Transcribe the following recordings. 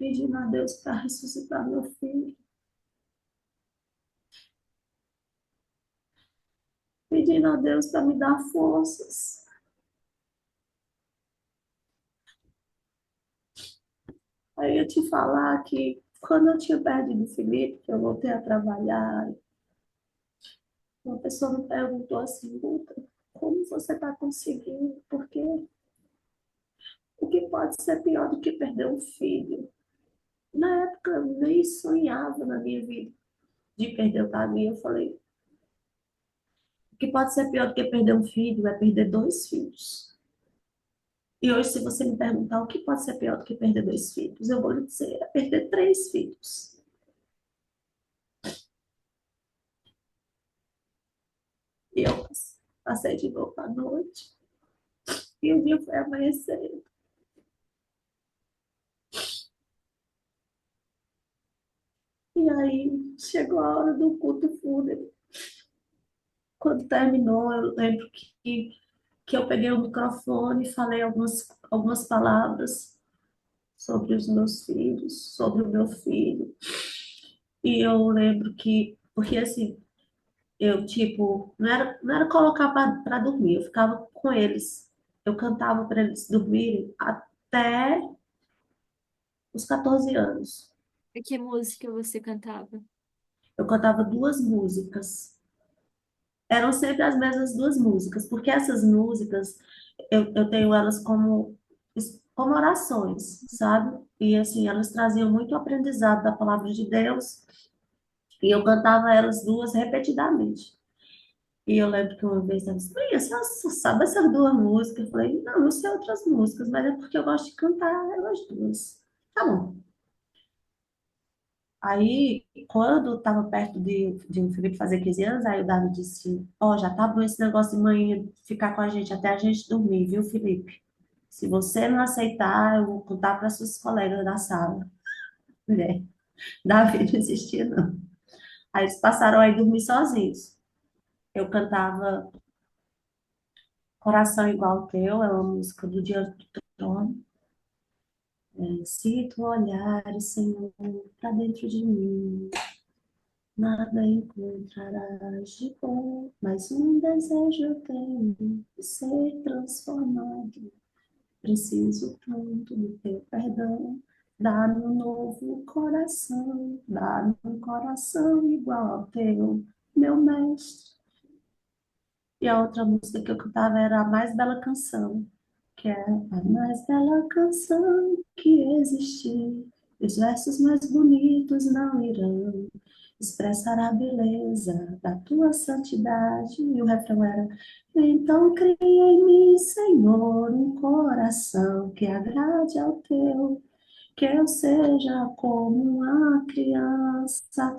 pedindo a Deus para ressuscitar meu filho, pedindo a Deus para me dar forças. Aí eu te falar que quando eu tinha perdido o Felipe, que eu voltei a trabalhar, uma pessoa me perguntou assim, Luta, como você está conseguindo? Porque o que pode ser pior do que perder um filho? Na época eu nem sonhava na minha vida de perder o caminho. Eu falei, o que pode ser pior do que perder um filho é perder dois filhos. E hoje, se você me perguntar o que pode ser pior do que perder dois filhos, eu vou lhe dizer, é perder três filhos. E eu passei de novo à noite, e o dia foi amanhecendo. E aí chegou a hora do culto fúnebre. Quando terminou, eu lembro que eu peguei o microfone e falei algumas palavras sobre os meus filhos, sobre o meu filho. E eu lembro que, porque assim, eu, tipo, não era colocar para dormir, eu ficava com eles. Eu cantava para eles dormirem até os 14 anos. E que música você cantava? Eu cantava duas músicas. Eram sempre as mesmas duas músicas, porque essas músicas eu tenho elas como orações, sabe? E assim, elas traziam muito aprendizado da palavra de Deus, e eu cantava elas duas repetidamente. E eu lembro que uma vez ela disse, Maria, você só sabe essas duas músicas? Eu falei, não, eu sei outras músicas, mas é porque eu gosto de cantar elas duas. Tá bom. Aí, quando estava perto de o Felipe fazer 15 anos, aí o Davi disse, ó, já tá bom esse negócio de manhã ficar com a gente até a gente dormir, viu, Felipe? Se você não aceitar, eu vou contar para suas colegas da sala. Mulher, Davi não existia, não. Aí eles passaram aí a dormir sozinhos. Eu cantava Coração Igual ao Teu, é uma música do Diante do Trono. Se tu olhares, Senhor, para dentro de mim, nada encontrarás de bom, mas um desejo eu tenho de ser transformado. Preciso tanto do teu perdão. Dá-me um novo coração, dá-me um coração igual ao teu, meu mestre. E a outra música que eu cantava era A Mais Bela Canção, que é a mais bela canção que existe. Os versos mais bonitos não irão expressar a beleza da tua santidade. E o refrão era: Então cria em mim, Senhor, um coração que agrade ao teu, que eu seja como uma criança.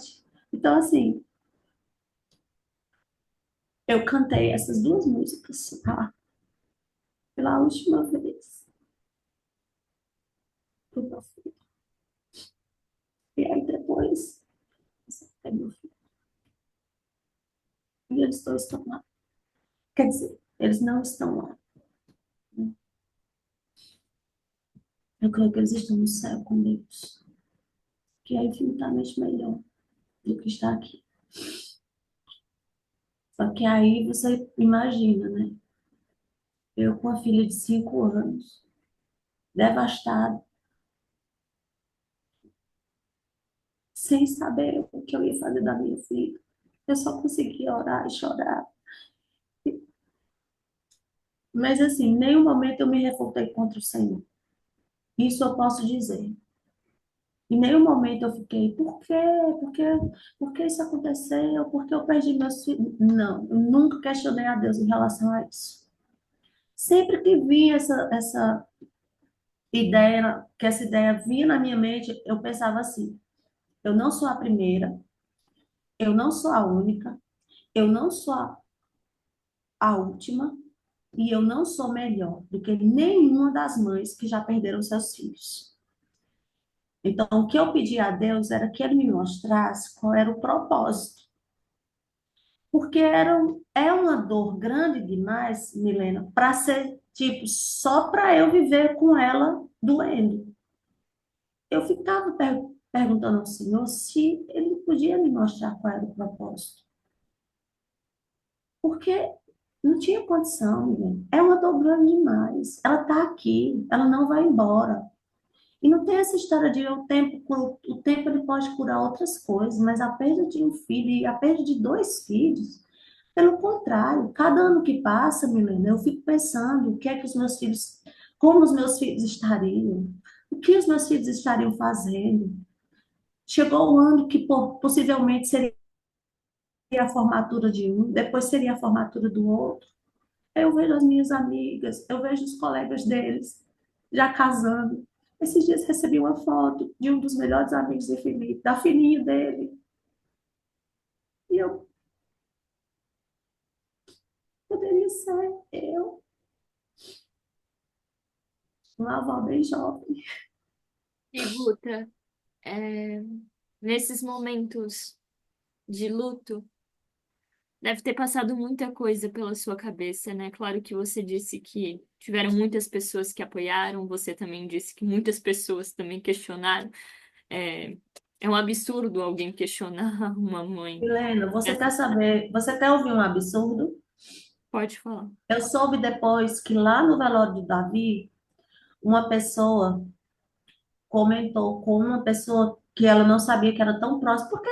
Então, assim, eu cantei essas duas músicas pela última vez pro meu filho. E aí depois, é meu filho. E eles dois estão lá. Quer dizer, eles não estão lá, né? Eu creio que eles estão no céu com Deus, que é infinitamente melhor do que estar aqui. Só que aí você imagina, né? Eu com a filha de 5 anos, devastada, sem saber o que eu ia fazer da minha filha. Eu só conseguia orar e chorar. Mas assim, em nenhum momento eu me revoltei contra o Senhor. Isso eu posso dizer. Em nenhum momento eu fiquei, por quê? Por que isso aconteceu? Por que eu perdi meus filhos? Não, eu nunca questionei a Deus em relação a isso. Sempre que vinha essa ideia, que essa ideia vinha na minha mente, eu pensava assim: eu não sou a primeira, eu não sou a única, eu não sou a última e eu não sou melhor do que nenhuma das mães que já perderam seus filhos. Então, o que eu pedi a Deus era que ele me mostrasse qual era o propósito. Porque é uma dor grande demais, Milena, para ser, tipo, só para eu viver com ela doendo. eu ficava perguntando ao Senhor se Ele podia me mostrar qual era o propósito. Porque não tinha condição, menina. É uma dor grande demais. Ela está aqui, ela não vai embora. E não tem essa história de o tempo ele pode curar outras coisas, mas a perda de um filho e a perda de dois filhos, pelo contrário, cada ano que passa, Milena, eu fico pensando o que é que os meus filhos, como os meus filhos estariam, o que os meus filhos estariam fazendo. Chegou o ano que possivelmente seria a formatura de um, depois seria a formatura do outro. Eu vejo as minhas amigas, eu vejo os colegas deles já casando. Esses dias recebi uma foto de um dos melhores amigos de Felipe, da filhinha dele. E eu poderia ser eu, uma avó bem jovem. E Guta, é, nesses momentos de luto, deve ter passado muita coisa pela sua cabeça, né? Claro que você disse que tiveram muitas pessoas que apoiaram, você também disse que muitas pessoas também questionaram. É, é um absurdo alguém questionar uma mãe. Helena, você Essa quer saber, você quer ouvir um absurdo? pode falar. Eu soube depois que lá no velório de Davi, uma pessoa comentou com uma pessoa que ela não sabia que era tão próxima, porque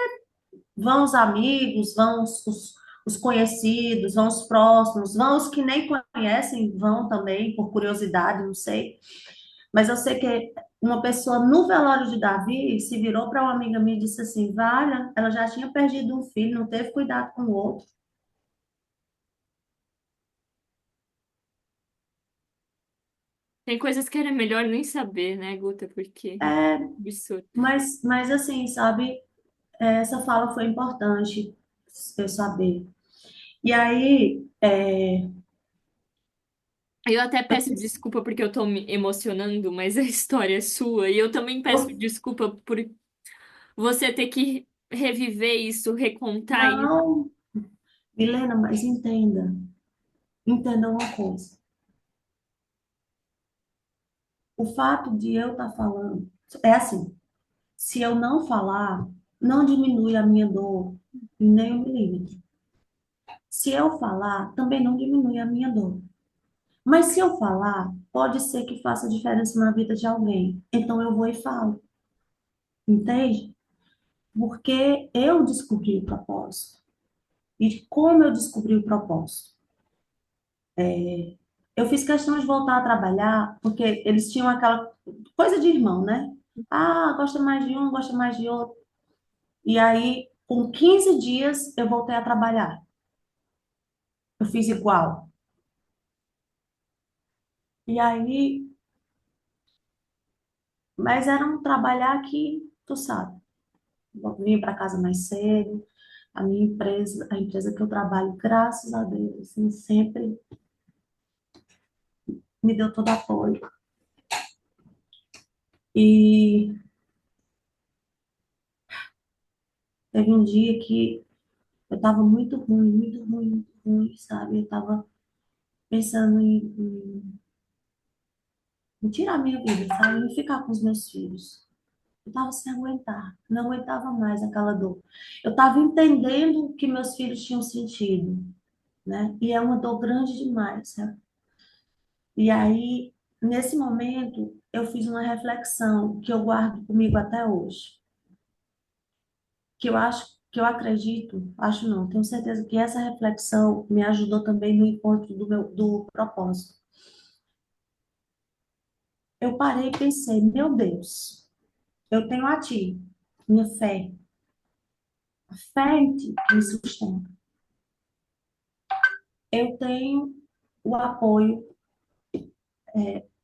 vão os amigos, vão os conhecidos, vão os próximos, vão os que nem conhecem, vão também por curiosidade, não sei. Mas eu sei que uma pessoa no velório de Davi se virou para uma amiga minha e disse assim: Valha, ela já tinha perdido um filho, não teve cuidado com o outro. Tem coisas que era melhor nem saber, né, Guta? Porque É, absurdo. mas assim, sabe, essa fala foi importante eu saber. E aí, Eu até peço desculpa porque eu tô me emocionando, mas a história é sua. E eu também peço desculpa por você ter que reviver isso, recontar isso. não, Milena, mas entenda uma coisa. O fato de eu estar falando, é assim, se eu não falar, não diminui a minha dor em nem um milímetro. Se eu falar, também não diminui a minha dor. Mas se eu falar, pode ser que faça diferença na vida de alguém. Então eu vou e falo, entende? Porque eu descobri o propósito. E como eu descobri o propósito? Eu fiz questão de voltar a trabalhar, porque eles tinham aquela coisa de irmão, né? Ah, gosta mais de um, gosta mais de outro. E aí, com 15 dias, eu voltei a trabalhar. Eu fiz igual. E aí, mas era um trabalhar que, tu sabe, eu vim para casa mais cedo. A minha empresa, a empresa que eu trabalho, graças a Deus, assim, sempre me deu todo apoio. E teve um dia que eu estava muito ruim, muito ruim, sabe? Eu estava pensando em tirar minha vida, sabe? Em ficar com os meus filhos. Eu estava sem aguentar, não aguentava mais aquela dor. Eu estava entendendo o que meus filhos tinham sentido, né? E é uma dor grande demais, sabe? E aí, nesse momento, eu fiz uma reflexão que eu guardo comigo até hoje, que eu acho, que eu acredito, acho não, tenho certeza que essa reflexão me ajudou também no encontro do propósito. Eu parei e pensei, meu Deus, eu tenho a ti, minha fé, a fé em ti que me sustenta. Eu tenho o apoio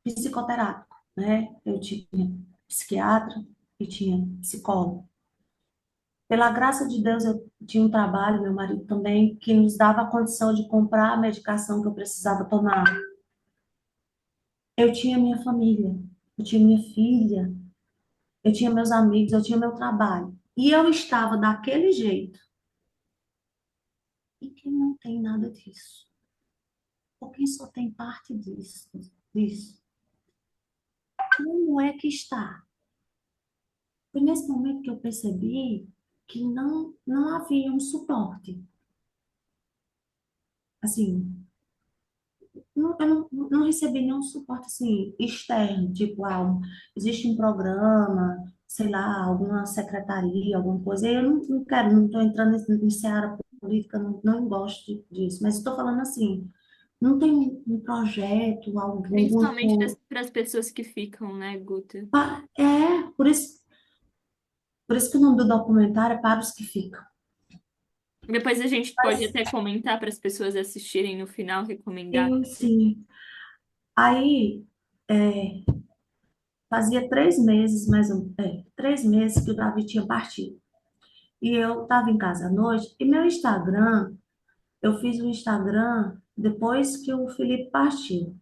psicoterápico, né? Eu tinha psiquiatra e tinha psicólogo. Pela graça de Deus, eu tinha um trabalho, meu marido também, que nos dava a condição de comprar a medicação que eu precisava tomar. Eu tinha minha família, eu tinha minha filha, eu tinha meus amigos, eu tinha meu trabalho. E eu estava daquele jeito. E quem não tem nada disso? Ou quem só tem parte disso? Como é que está? foi nesse momento que eu percebi que não havia um suporte. Assim, eu não recebi nenhum suporte assim, externo, tipo, existe um programa, sei lá, alguma secretaria, alguma coisa. Eu não quero, não estou entrando em seara política, não gosto disso, mas estou falando assim, não tem um projeto, alguma Principalmente coisa. para as pessoas que ficam, né, Guta? Por isso que o nome do documentário é Para os que Ficam. Depois a gente pode até comentar para as pessoas assistirem no final, recomendar. Sim, sim. Aí, é, fazia 3 meses, 3 meses que o Davi tinha partido. E eu estava em casa à noite, e meu Instagram, eu fiz o Instagram depois que o Felipe partiu.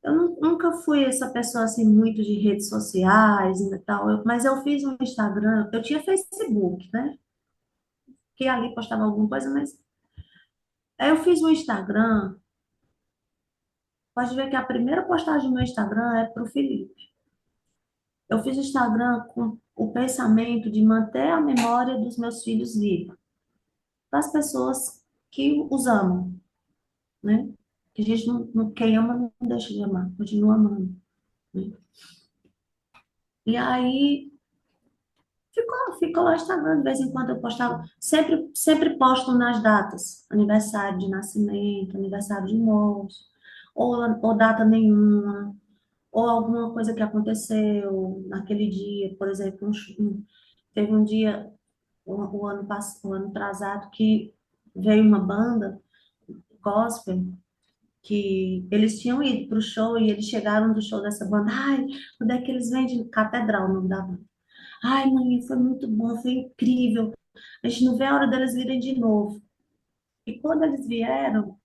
Eu nunca fui essa pessoa assim muito de redes sociais e tal, mas eu fiz um Instagram, eu tinha Facebook, né? Que ali postava alguma coisa, mas aí eu fiz um Instagram, pode ver que a primeira postagem do meu Instagram é para o Felipe. Eu fiz o Instagram com o pensamento de manter a memória dos meus filhos viva, das pessoas que os amam, né? Que a gente quem ama não deixa de amar, continua amando, né? E aí ficou lá o Instagram, de vez em quando eu postava, sempre posto nas datas, aniversário de nascimento, aniversário de morte, ou data nenhuma, ou alguma coisa que aconteceu naquele dia, por exemplo, teve um dia, o ano atrasado, que veio uma banda gospel, que eles tinham ido para o show e eles chegaram do show dessa banda. Ai, onde é que eles vêm de Catedral, o nome da banda? Ai, mãe, foi muito bom, foi incrível. A gente não vê a hora deles virem de novo. E quando eles vieram,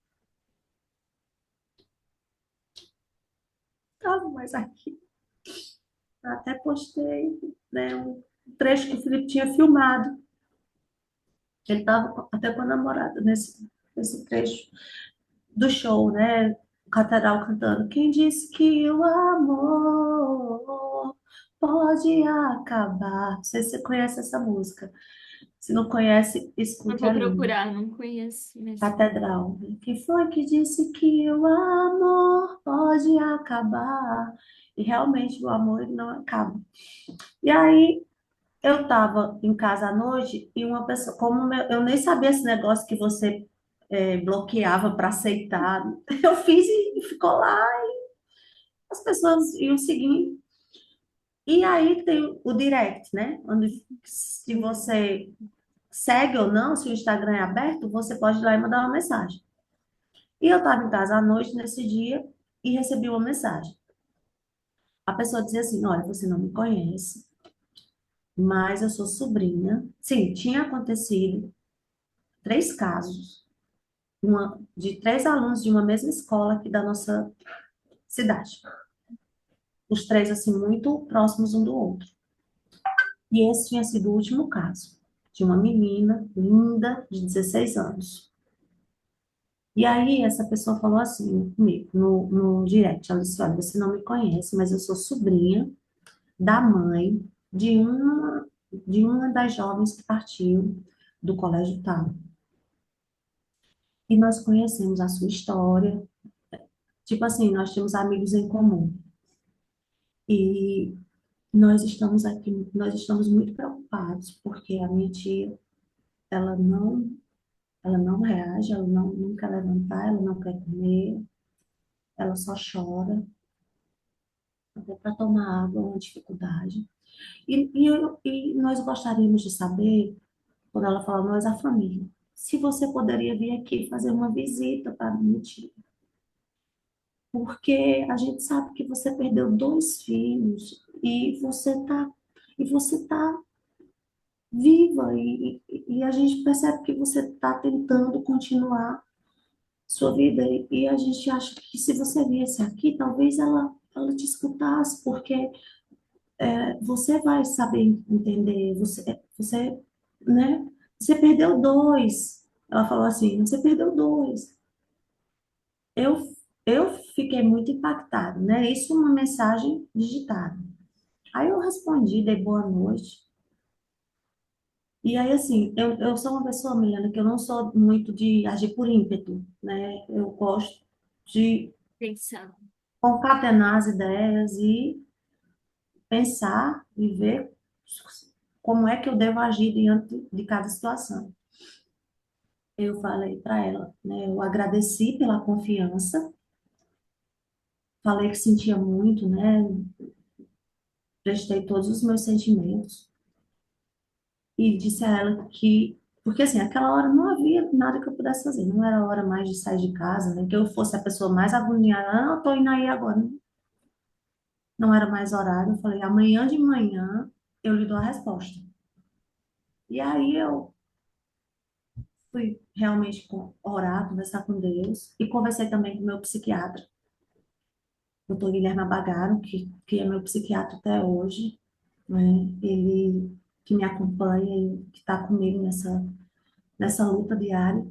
estavam mais aqui. Até postei, né, um trecho que o Felipe tinha filmado. Ele estava até com a namorada nesse trecho do show, né? O Catedral cantando. Quem disse que o amor pode acabar? Não sei se você conhece essa música. Se não conhece, Eu escute vou a linha. procurar, não conheço, mas Catedral. Quem foi que disse que o amor pode acabar? E realmente o amor ele não acaba. E aí eu estava em casa à noite e uma pessoa, eu nem sabia esse negócio que você bloqueava para aceitar, eu fiz e ficou lá, as pessoas iam seguindo. E aí tem o direct, né? Onde se você segue ou não, se o Instagram é aberto, você pode ir lá e mandar uma mensagem. E eu estava em casa à noite nesse dia e recebi uma mensagem. A pessoa dizia assim: Olha, você não me conhece, mas eu sou sobrinha. Sim, tinha acontecido 3 casos, de 3 alunos de uma mesma escola aqui da nossa cidade. Os três, assim, muito próximos um do outro. E esse tinha sido o último caso, de uma menina linda, de 16 anos. E aí, essa pessoa falou assim comigo, no direct. Ela disse: Olha, você não me conhece, mas eu sou sobrinha da mãe de uma das jovens que partiu do colégio tal. E nós conhecemos a sua história. Tipo assim, nós temos amigos em comum. E nós estamos muito preocupados, porque a minha tia, ela não reage, ela não quer levantar, ela não quer comer, ela só chora, até para tomar água é uma dificuldade. E nós gostaríamos de saber, quando ela fala nós, a família, se você poderia vir aqui fazer uma visita para minha tia. Porque a gente sabe que você perdeu 2 filhos e você tá viva e a gente percebe que você está tentando continuar sua vida e a gente acha que se você viesse aqui, talvez ela te escutasse, porque você vai saber entender, né? Você perdeu 2. Ela falou assim, você perdeu 2. Eu, eu fiquei muito impactada, né? Isso é uma mensagem digitada. Aí eu respondi, dei boa noite. E aí, assim, eu sou uma pessoa, Milena, que eu não sou muito de agir por ímpeto, né? Eu gosto de Pensando. concatenar as ideias e pensar e ver como é que eu devo agir diante de cada situação. Eu falei para ela, né? Eu agradeci pela confiança, falei que sentia muito, né? Prestei todos os meus sentimentos e disse a ela que, porque assim, aquela hora não havia nada que eu pudesse fazer, não era hora mais de sair de casa, né? Que eu fosse a pessoa mais agoniada, ah, eu tô indo aí agora. Não era mais horário, eu falei, amanhã de manhã eu lhe dou a resposta. E aí eu fui realmente orar, conversar com Deus e conversei também com o meu psiquiatra, doutor Guilherme Abagaro, que é meu psiquiatra até hoje, né? Ele que me acompanha e que está comigo nessa luta diária.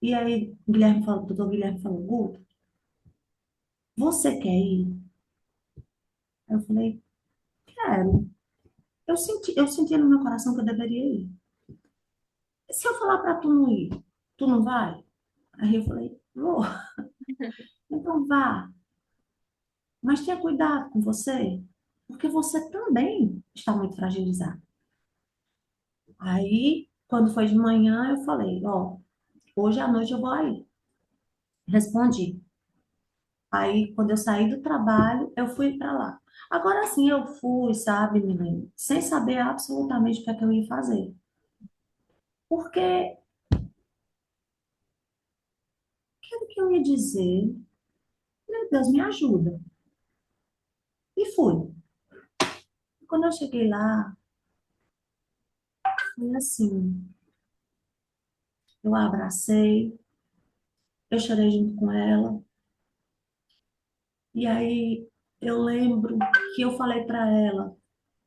E aí, Guilherme falou, o doutor Guilherme falou, Guto, você quer ir? Eu falei, quero. Eu senti no meu coração que eu deveria ir. Se eu falar para tu não ir, tu não vai? Aí eu falei, vou. Então vá, mas tenha cuidado com você, porque você também está muito fragilizado. Aí, quando foi de manhã, eu falei, ó, hoje à noite eu vou aí. Respondi. Aí, quando eu saí do trabalho, eu fui para lá. Agora sim, eu fui, sabe, menino, sem saber absolutamente o que é que eu ia fazer. Porque, o que eu ia dizer? Meu Deus, me ajuda. E fui. Quando eu cheguei lá, foi assim, eu a abracei, eu chorei junto com ela. E aí, eu lembro que eu falei para ela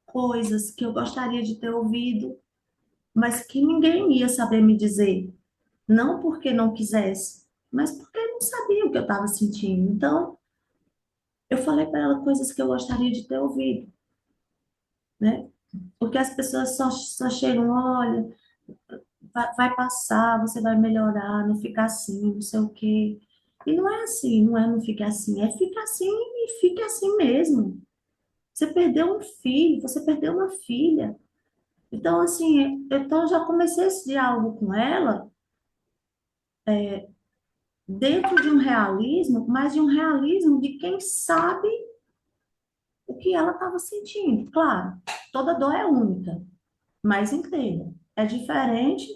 coisas que eu gostaria de ter ouvido, mas que ninguém ia saber me dizer. Não porque não quisesse, mas porque não sabia o que eu estava sentindo. Então, eu falei para ela coisas que eu gostaria de ter ouvido, né? Porque as pessoas só chegam, olha, vai passar, você vai melhorar, não fica assim, não sei o quê. E não é assim, não é não fica assim, é fica assim e fica assim mesmo. Você perdeu um filho, você perdeu uma filha. Então, assim, então eu já comecei esse diálogo com ela dentro de um realismo, mas de um realismo de quem sabe o que ela estava sentindo. Claro, toda dor é única, mas entenda, é diferente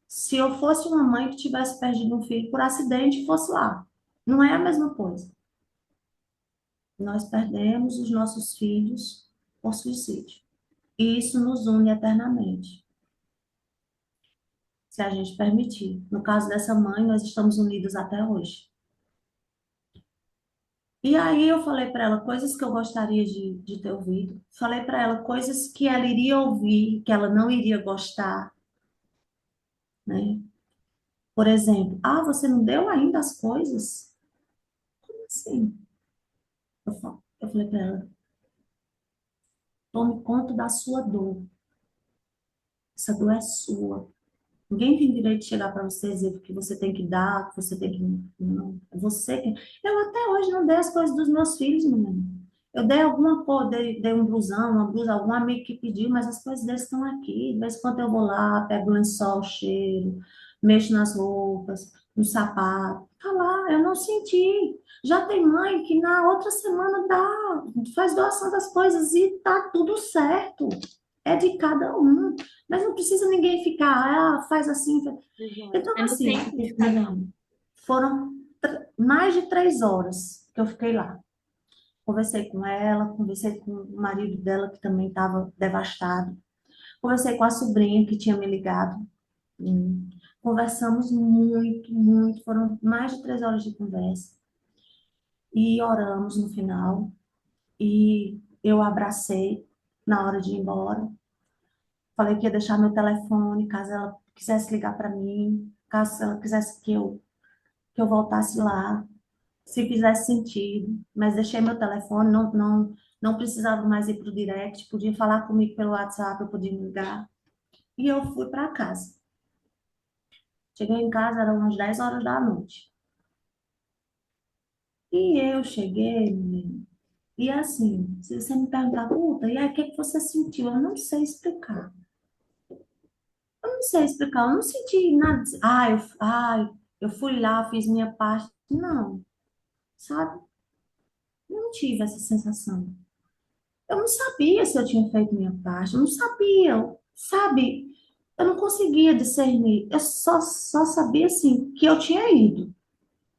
se eu fosse uma mãe que tivesse perdido um filho por acidente e fosse lá. Não é a mesma coisa. Nós perdemos os nossos filhos por suicídio. E isso nos une eternamente, se a gente permitir. No caso dessa mãe, nós estamos unidos até hoje. E aí eu falei para ela coisas que eu gostaria de ter ouvido. Falei para ela coisas que ela iria ouvir, que ela não iria gostar, né? Por exemplo, ah, você não deu ainda as coisas? Como assim? Eu falei para ela, tome conta da sua dor. Essa dor é sua. Ninguém tem direito de chegar para você e dizer que você tem que dar, que você tem que. Não, é você que. Eu até hoje não dei as coisas dos meus filhos, menino. Eu dei alguma coisa, dei um blusão, uma blusa, algum amigo que pediu, mas as coisas deles estão aqui. De vez em quando eu vou lá, pego o lençol, cheiro, mexo nas roupas, no sapato. Tá lá, eu não senti. Já tem mãe que na outra semana dá, faz doação das coisas e tá tudo certo. É de cada um. Mas não precisa ninguém ficar, ah, faz assim. Exato. Então, É no assim, tempo de cada um. foram mais de 3 horas que eu fiquei lá. Conversei com ela, conversei com o marido dela, que também estava devastado. Conversei com a sobrinha que tinha me ligado. Hum. Conversamos muito, muito. Foram mais de 3 horas de conversa. E oramos no final. E eu abracei na hora de ir embora. Falei que ia deixar meu telefone, caso ela quisesse ligar para mim, caso ela quisesse que eu voltasse lá, se fizesse sentido. Mas deixei meu telefone, não precisava mais ir para o direct, podia falar comigo pelo WhatsApp, eu podia me ligar. E eu fui para casa. Cheguei em casa, eram umas 10 horas da noite. E eu cheguei, menino, e assim, se você me perguntar, puta, e aí o que que você sentiu? Eu não sei explicar. Eu não sei explicar, eu não senti nada. Eu fui lá, fiz minha parte. Não, sabe? Não tive essa sensação. Eu não sabia se eu tinha feito minha parte, eu não sabia, sabe? Eu não conseguia discernir. Eu só sabia, assim, que eu tinha ido,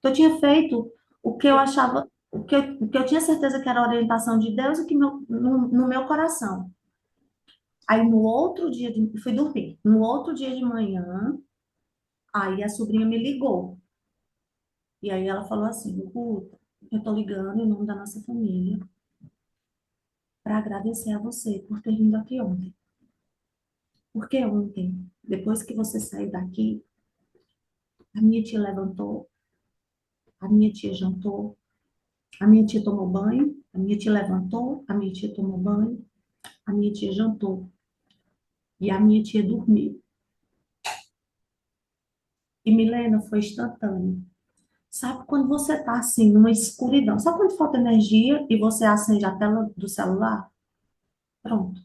que eu tinha feito o que eu achava, o que eu tinha certeza que era a orientação de Deus e que no meu coração. Aí no outro dia, fui dormir. No outro dia de manhã, aí a sobrinha me ligou. E aí ela falou assim, Ruth, eu tô ligando em nome da nossa família para agradecer a você por ter vindo aqui ontem. Porque ontem, depois que você saiu daqui, a minha tia levantou, a minha tia jantou, a minha tia tomou banho, a minha tia levantou, a minha tia tomou banho, a minha tia jantou e a minha tia dormiu. E Milena foi instantâneo. Sabe quando você tá assim, numa escuridão? Sabe quando falta energia e você acende a tela do celular? Pronto.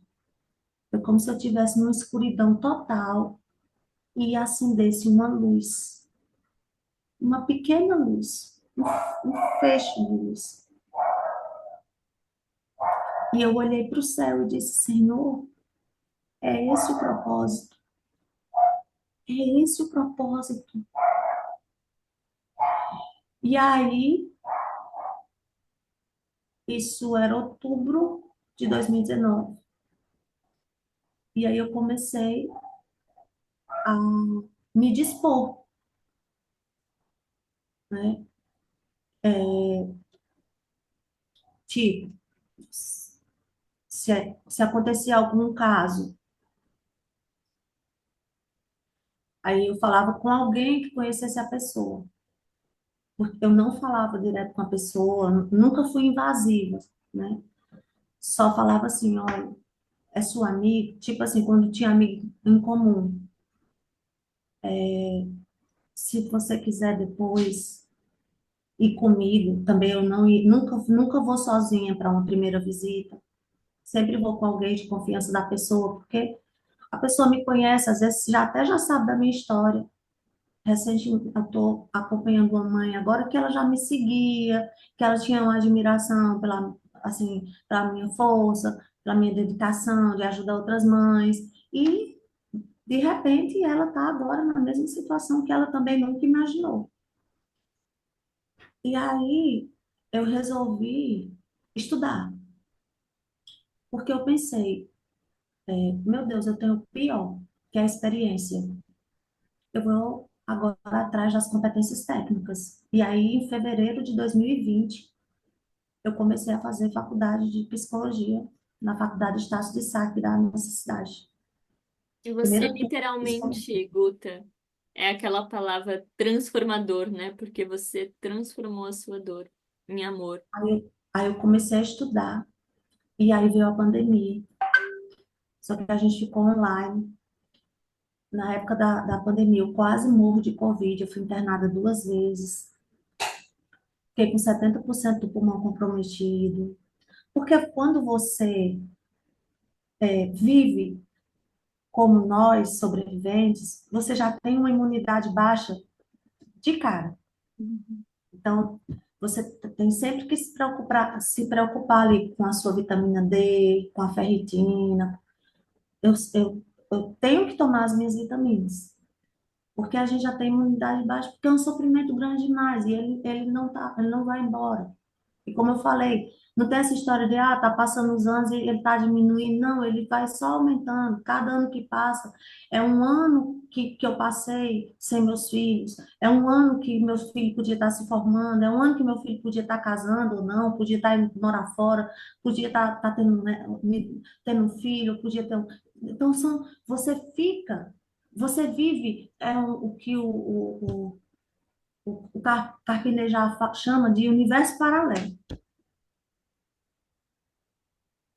Foi como se eu estivesse numa escuridão total e acendesse uma luz, uma pequena luz, um feixe de luz. E eu olhei para o céu e disse: Senhor, é esse o propósito, é esse o propósito. E aí, isso era outubro de 2019. E aí eu comecei a me dispor, né? Tipo, se acontecia algum caso, aí eu falava com alguém que conhecesse a pessoa. Porque eu não falava direto com a pessoa, nunca fui invasiva, né? Só falava assim, olha, é sua amiga, tipo assim, quando tinha amigo em comum. Se você quiser depois ir comigo, também eu não ir, nunca vou sozinha para uma primeira visita. Sempre vou com alguém de confiança da pessoa, porque a pessoa me conhece, às vezes já sabe da minha história. Recentemente, eu estou acompanhando uma mãe agora que ela já me seguia, que ela tinha uma admiração pela, assim, pela minha força, pela minha dedicação de ajudar outras mães. E, de repente, ela está agora na mesma situação que ela também nunca imaginou. E aí, eu resolvi estudar, porque eu pensei, meu Deus, eu tenho o pior, que é a experiência. Eu vou agora atrás das competências técnicas. E aí, em fevereiro de 2020, eu comecei a fazer faculdade de psicologia na Faculdade Estácio de Sá, aqui da nossa cidade. E você Primeiro turno de psicologia. literalmente, Guta, é aquela palavra transformador, né? Porque você transformou a sua dor em amor. Aí eu comecei a estudar, e aí veio a pandemia. Só que a gente ficou online. Na época da pandemia, eu quase morro de Covid, eu fui internada 2 vezes. Fiquei com 70% do pulmão comprometido. Porque quando você vive como nós, sobreviventes, você já tem uma imunidade baixa de cara. Uhum. Então, você tem sempre que se preocupar ali com a sua vitamina D, com a ferritina. Eu tenho que tomar as minhas vitaminas, porque a gente já tem imunidade baixa, porque é um sofrimento grande demais e ele não vai embora. E como eu falei, não tem essa história de, tá passando os anos e ele tá diminuindo. Não, ele vai só aumentando. Cada ano que passa, é um ano que eu passei sem meus filhos, é um ano que meu filho podia estar se formando, é um ano que meu filho podia estar casando ou não, podia estar indo morar fora, podia estar tendo, né, tendo um filho, podia ter um... Então, você vive o que o Carpinejar chama de universo paralelo.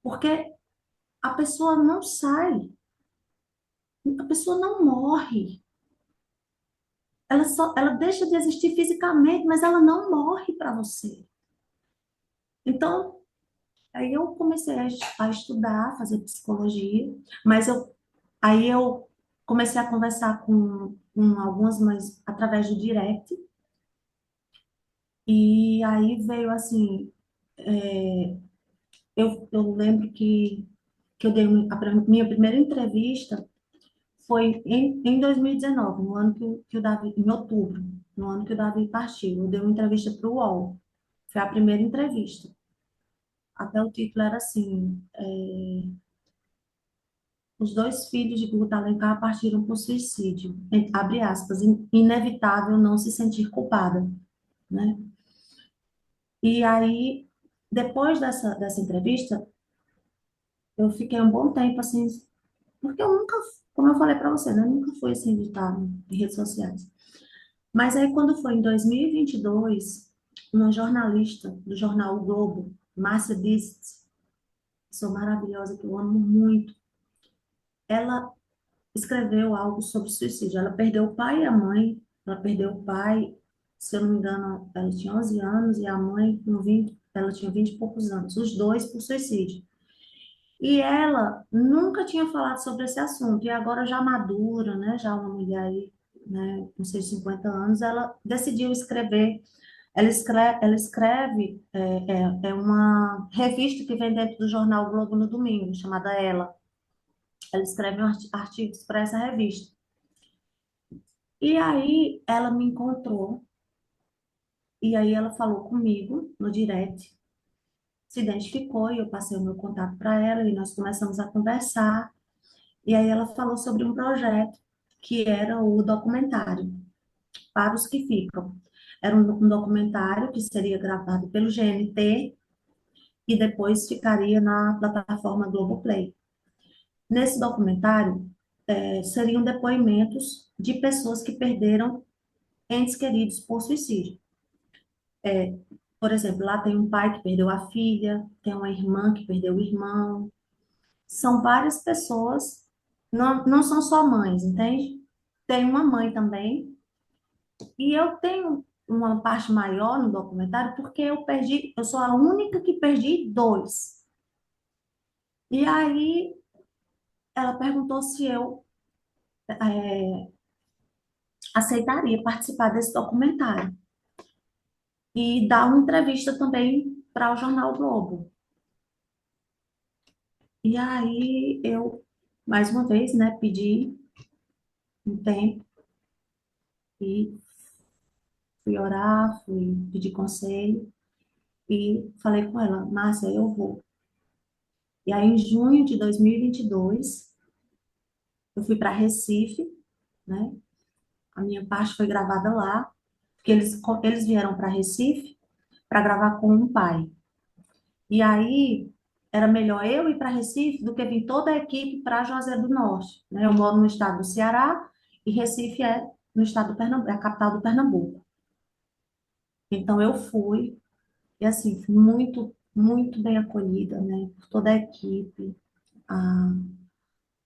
Porque a pessoa não sai. A pessoa não morre. Ela deixa de existir fisicamente, mas ela não morre para você. Então, aí eu comecei a estudar, fazer psicologia, mas aí eu comecei a conversar com algumas mães através do direct, e aí veio assim, eu lembro que eu dei minha primeira entrevista foi em 2019, no ano que o Davi, em outubro, no ano que o Davi partiu. Eu dei uma entrevista para o UOL, foi a primeira entrevista. Até o título era assim, os dois filhos de Guto Alencar partiram por suicídio, abre aspas, inevitável não se sentir culpada, né? E aí, depois dessa entrevista, eu fiquei um bom tempo assim, porque eu nunca, como eu falei para você, né? Eu nunca fui assim de estar em redes sociais. Mas aí, quando foi em 2022, uma jornalista do jornal O Globo, Márcia Dist, pessoa maravilhosa, que eu amo muito, ela escreveu algo sobre suicídio. Ela perdeu o pai e a mãe. Ela perdeu o pai, se eu não me engano, ela tinha 11 anos e a mãe com 20, ela tinha 20 e poucos anos, os dois por suicídio. E ela nunca tinha falado sobre esse assunto. E agora já madura, né, já uma mulher aí, né, com seus 50 anos, ela decidiu escrever. Ela escreve é uma revista que vem dentro do jornal Globo no domingo, chamada Ela. Ela escreve artigos para essa revista. E aí ela me encontrou, e aí ela falou comigo no direct, se identificou, e eu passei o meu contato para ela, e nós começamos a conversar. E aí ela falou sobre um projeto que era o documentário Para os que Ficam. Era um documentário que seria gravado pelo GNT e depois ficaria na plataforma Globoplay. Nesse documentário, seriam depoimentos de pessoas que perderam entes queridos por suicídio. Por exemplo, lá tem um pai que perdeu a filha, tem uma irmã que perdeu o irmão. São várias pessoas, não são só mães, entende? Tem uma mãe também. E eu tenho uma parte maior no documentário porque eu sou a única que perdi dois. E aí ela perguntou se eu aceitaria participar desse documentário e dar uma entrevista também para o Jornal Globo. E aí eu, mais uma vez, né, pedi um tempo e fui orar, fui pedir conselho e falei com ela, Márcia, eu vou. E aí, em junho de 2022, eu fui para Recife, né? A minha parte foi gravada lá, porque eles vieram para Recife para gravar com um pai. E aí, era melhor eu ir para Recife do que vir toda a equipe para Juazeiro do Norte, né? Eu moro no estado do Ceará e Recife é no estado do Pernambuco, é a capital do Pernambuco. Então, eu fui, e assim, fui muito, muito bem acolhida, né, por toda a equipe. A,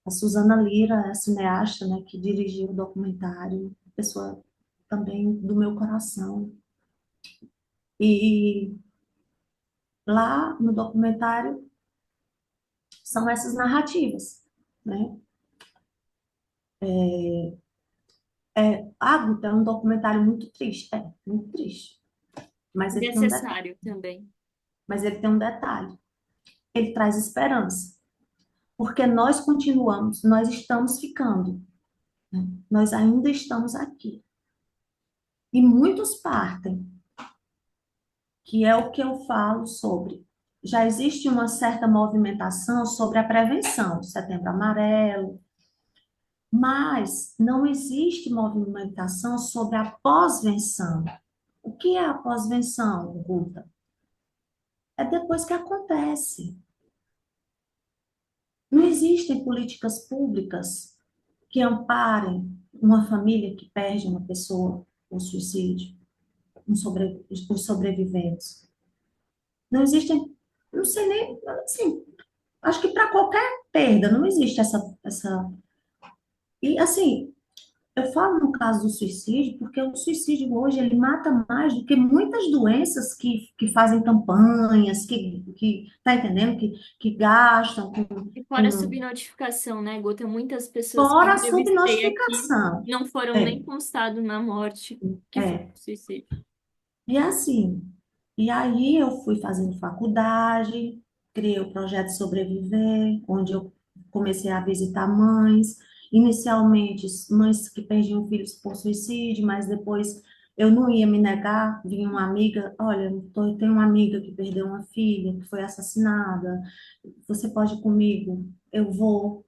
a Suzana Lira, a cineasta, né, que dirigiu o documentário, pessoa também do meu coração. E lá no documentário são essas narrativas, né? Água é um documentário muito triste, muito triste, mas ele tem um detalhe, Necessário também. mas ele tem um detalhe. Ele traz esperança, porque nós continuamos, nós estamos ficando, né? Nós ainda estamos aqui. E muitos partem, que é o que eu falo sobre. Já existe uma certa movimentação sobre a prevenção, Setembro Amarelo, mas não existe movimentação sobre a pós-venção. O que é a pós-venção, Guta? É depois que acontece. Não existem políticas públicas que amparem uma família que perde uma pessoa por suicídio, os sobreviventes. Não existem, não sei nem, assim, acho que para qualquer perda não existe essa E assim, eu falo no caso do suicídio, porque o suicídio hoje ele mata mais do que muitas doenças que fazem campanhas, que tá entendendo? Que gastam E fora a com subnotificação, né, Gota? Muitas pessoas que eu fora a entrevistei aqui subnotificação. não foram nem É, constados na morte que foi é. suicídio. E assim, e aí eu fui fazendo faculdade, criei o projeto Sobreviver, onde eu comecei a visitar mães, inicialmente mães que perdiam filhos por suicídio, mas depois eu não ia me negar, vinha uma amiga, olha, eu tenho uma amiga que perdeu uma filha, que foi assassinada, você pode ir comigo? Eu vou,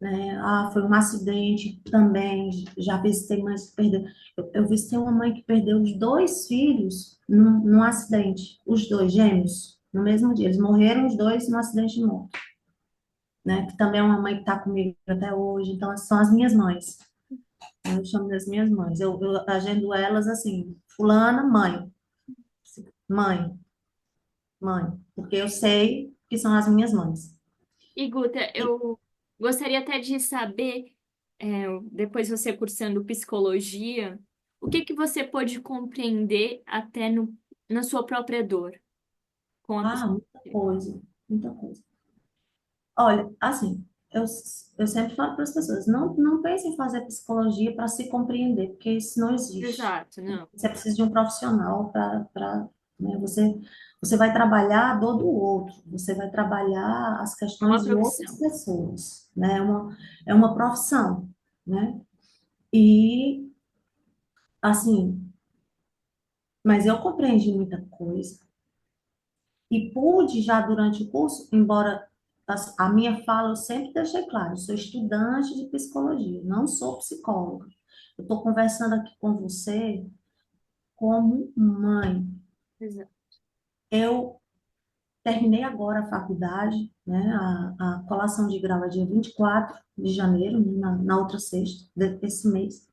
né? Ah, foi um acidente também. Já visitei mães que perderam. Eu visitei uma mãe que perdeu os dois filhos num acidente, os dois gêmeos, no mesmo dia. Eles morreram os dois no acidente de moto, né? Que também é uma mãe que está comigo até hoje. Então, são as minhas mães. Eu chamo das minhas mães. Eu agendo elas assim, fulana, mãe, mãe, mãe, porque eu sei que são as minhas mães. E, Guta, E, eu gostaria até de saber, depois você cursando psicologia, o que que você pôde compreender até na sua própria dor com a muita psicologia? coisa, muita coisa. Olha, assim, eu sempre falo para as pessoas, não pensem em fazer psicologia para se compreender, porque isso não existe. Exato, não. Você precisa de um profissional né, você vai trabalhar a dor do outro, você vai trabalhar as É uma questões de outras profissão. pessoas, né? É uma profissão, né? E, assim, mas eu compreendi muita coisa. E pude já durante o curso, embora a minha fala eu sempre deixei claro, eu sou estudante de psicologia, não sou psicóloga. Eu estou conversando aqui com você como mãe. Exato. Eu terminei agora a faculdade, né? A colação de grau é dia 24 de janeiro, né, na outra sexta desse mês.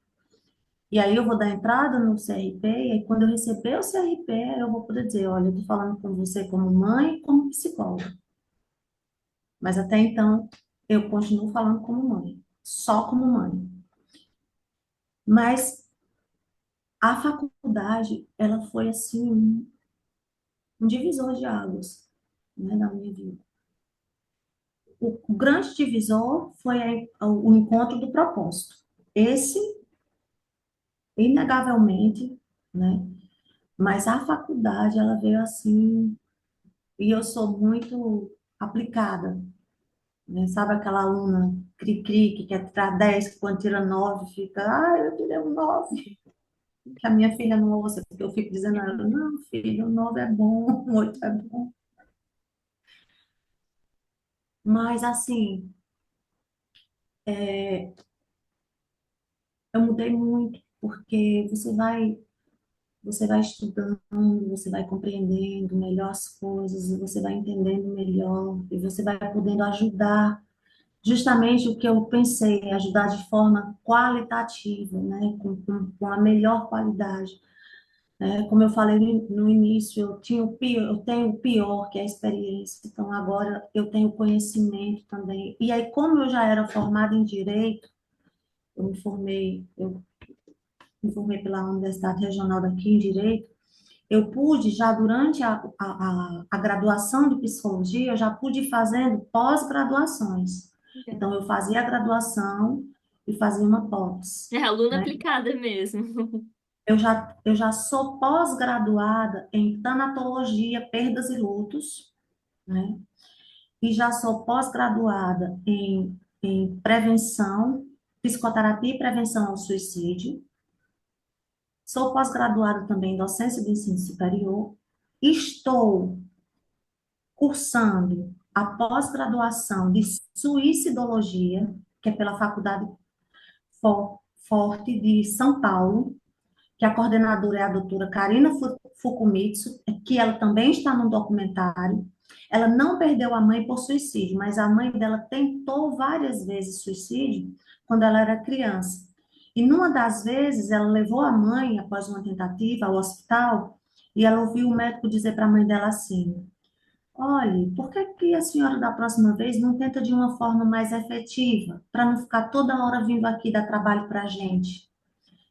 E aí eu vou dar entrada no CRP, e aí quando eu receber o CRP, eu vou poder dizer, olha, eu estou falando com você como mãe e como psicóloga. Mas até então, eu continuo falando como mãe, só como mãe. Mas a faculdade, ela foi assim, um divisor de águas, né, na minha vida. O grande divisor foi o encontro do propósito. Esse, inegavelmente, né? Mas a faculdade, ela veio assim, e eu sou muito aplicada, né? Sabe aquela aluna cri-cri que quer tirar 10, que quando tira 9 fica, eu tirei um 9. Que a minha filha não ouça, porque eu fico dizendo a ela, não, filho, o 9 é bom, o 8 é bom. Mas, assim, eu mudei muito, porque você vai estudando, você vai compreendendo melhor as coisas, e você vai entendendo melhor, e você vai podendo ajudar, justamente o que eu pensei, ajudar de forma qualitativa, né, com a melhor qualidade. Como eu falei no início, eu tenho o pior, que é a experiência, então agora eu tenho conhecimento também. E aí, como eu já era formada em Direito, eu me formei pela Universidade Regional daqui em Direito, eu pude, já durante a graduação de Psicologia, eu já pude ir fazendo pós-graduações. Então, eu fazia a graduação e fazia uma pós, É aluna né? aplicada mesmo. Eu já sou pós-graduada em tanatologia, perdas e lutos, né? E já sou pós-graduada em prevenção, psicoterapia e prevenção ao suicídio. Sou pós-graduada também em docência do ensino superior. Estou cursando a pós-graduação de suicidologia, que é pela Faculdade Forte de São Paulo, que a coordenadora é a doutora Karina Fukumitsu, que ela também está no documentário. Ela não perdeu a mãe por suicídio, mas a mãe dela tentou várias vezes suicídio quando ela era criança. E numa das vezes, ela levou a mãe, após uma tentativa, ao hospital, e ela ouviu o médico dizer para a mãe dela assim: olhe, por que que a senhora da próxima vez não tenta de uma forma mais efetiva, para não ficar toda hora vindo aqui dar trabalho para a gente?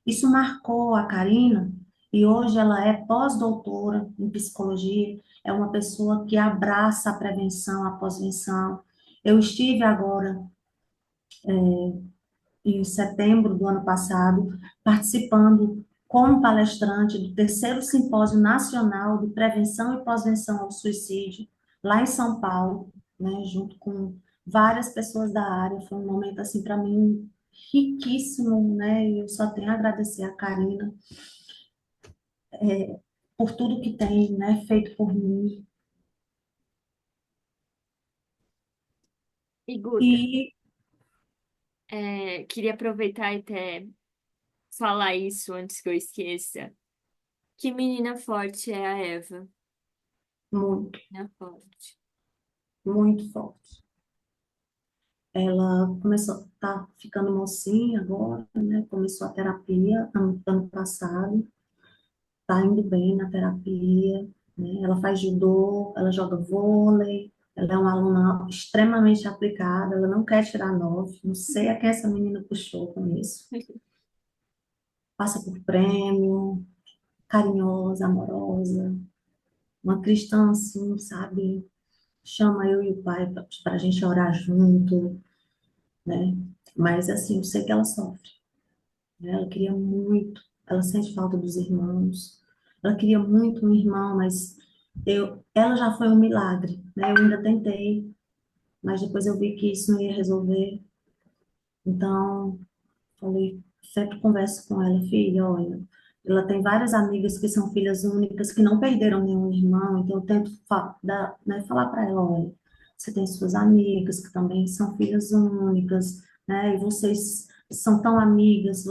Isso marcou a Karina e hoje ela é pós-doutora em psicologia, é uma pessoa que abraça a prevenção, a pós-venção. Eu estive agora em setembro do ano passado, participando como palestrante do terceiro simpósio nacional de prevenção e pós-venção ao suicídio, lá em São Paulo, né, junto com várias pessoas da área. Foi um momento assim para mim riquíssimo, né? E eu só tenho a agradecer a Karina por tudo que tem, né, feito por mim. E Guta, E queria aproveitar e até falar isso antes que eu esqueça. Que menina forte é a Eva? muito, Menina forte. muito forte. Ela começou, tá ficando mocinha agora, né? Começou a terapia ano passado, tá indo bem na terapia, né? Ela faz judô, ela joga vôlei, ela é uma aluna extremamente aplicada, ela não quer tirar 9, não sei a quem essa menina puxou com isso. Passa por prêmio, carinhosa, amorosa, uma cristã assim, sabe? Chama eu e o pai para a gente orar junto, né? Mas assim, eu sei que ela sofre, né? Ela queria muito, ela sente falta dos irmãos, ela queria muito um irmão, mas ela já foi um milagre, né? Eu ainda tentei, mas depois eu vi que isso não ia resolver, então falei, sempre converso com ela, filha, olha, ela tem várias amigas que são filhas únicas, que não perderam nenhum irmão, então eu tento né, falar para ela, olha, você tem suas amigas que também são filhas únicas, né, e vocês são tão amigas,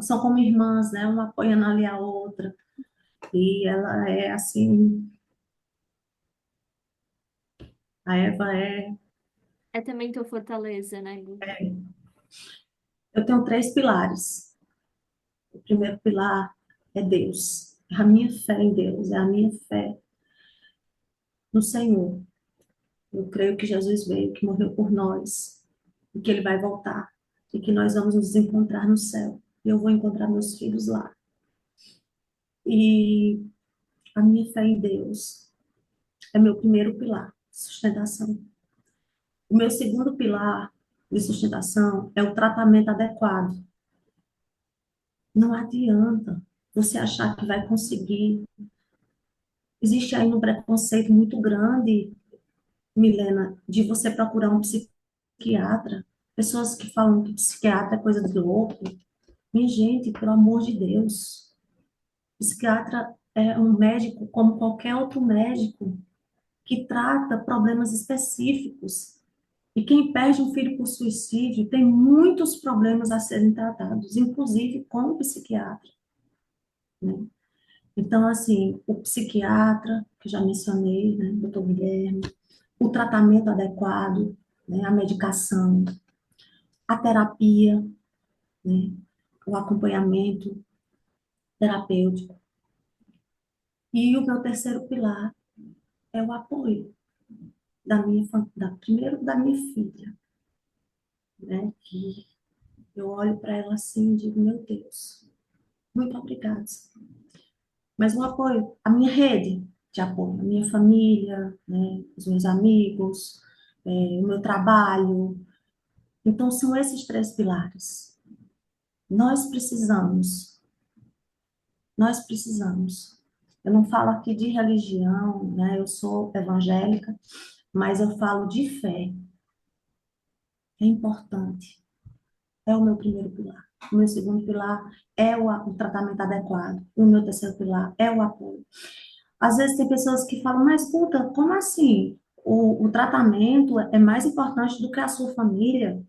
são como irmãs, né, uma apoiando ali a outra, e ela é assim, a Eva é, É também tua fortaleza, né, Guta? eu tenho três pilares. O primeiro pilar é Deus, é a minha fé em Deus, é a minha fé no Senhor. Eu creio que Jesus veio, que morreu por nós, e que ele vai voltar, e que nós vamos nos encontrar no céu. E eu vou encontrar meus filhos lá. E a minha fé em Deus é meu primeiro pilar, sustentação. O meu segundo pilar de sustentação é o tratamento adequado. Não adianta você achar que vai conseguir. Existe aí um preconceito muito grande, Milena, de você procurar um psiquiatra. Pessoas que falam que psiquiatra é coisa de louco. Minha gente, pelo amor de Deus, psiquiatra é um médico como qualquer outro médico que trata problemas específicos. E quem perde um filho por suicídio tem muitos problemas a serem tratados, inclusive com o psiquiatra, né? Então, assim, o psiquiatra, que já mencionei, né, doutor Guilherme, o tratamento adequado, né, a medicação, a terapia, né, o acompanhamento terapêutico. E o meu terceiro pilar é o apoio primeiro da minha filha, né? Que eu olho para ela assim e digo, meu Deus, muito obrigada. Mas o apoio, a minha rede de apoio, a minha família, né? Os meus amigos, o meu trabalho. Então, são esses três pilares. Nós precisamos, nós precisamos. Eu não falo aqui de religião, né? Eu sou evangélica, mas eu falo de fé. É importante. É o meu primeiro pilar. O meu segundo pilar é o tratamento adequado. O meu terceiro pilar é o apoio. Às vezes tem pessoas que falam, mas escuta, como assim? O tratamento é mais importante do que a sua família?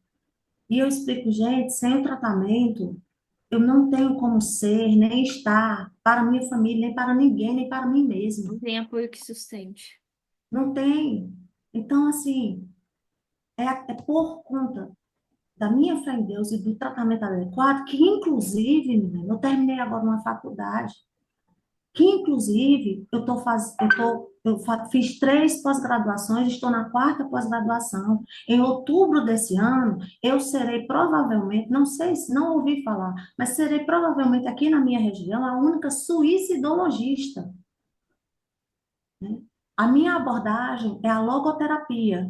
E eu explico, gente, sem o tratamento, eu não tenho como ser, nem estar para minha família, nem para ninguém, nem para mim mesma. Não tem apoio que sustente. Não tem. Então, assim, é por conta da minha fé em Deus e do tratamento adequado, que inclusive, menina, eu terminei agora uma faculdade que inclusive fiz 3 pós-graduações, estou na 4ª pós-graduação. Em outubro desse ano, eu serei provavelmente, não sei se não ouvi falar, mas serei provavelmente aqui na minha região a única suicidologista, né? A minha abordagem é a logoterapia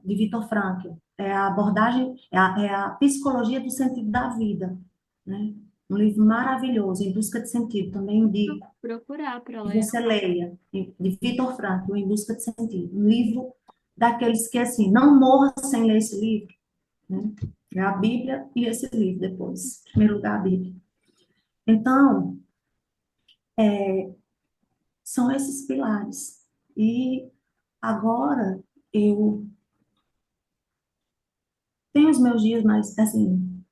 de Viktor Frankl, é a abordagem, é a psicologia do sentido da vida, né? Um livro maravilhoso, Em Busca de Sentido, também indico Procurar para que ler. você leia, de Viktor Frankl, Em Busca de Sentido. Um livro daqueles que, assim, não morra sem ler esse livro, né? É a Bíblia e esse livro depois. Em primeiro lugar, a Bíblia. Então, são esses pilares. E agora eu tenho os meus dias mais, assim,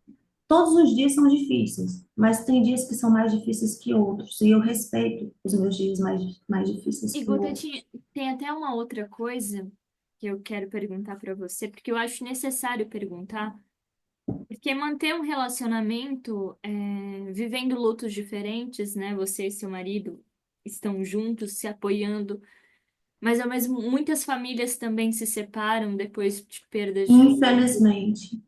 todos os dias são difíceis, mas tem dias que são mais difíceis que outros, e eu respeito os meus dias mais difíceis E que Guta, outros. tem até uma outra coisa que eu quero perguntar para você, porque eu acho necessário perguntar, porque manter um relacionamento, vivendo lutos diferentes, né? Você e seu marido estão juntos, se apoiando, mas ao mesmo muitas famílias também se separam depois de perdas de filhos. Infelizmente,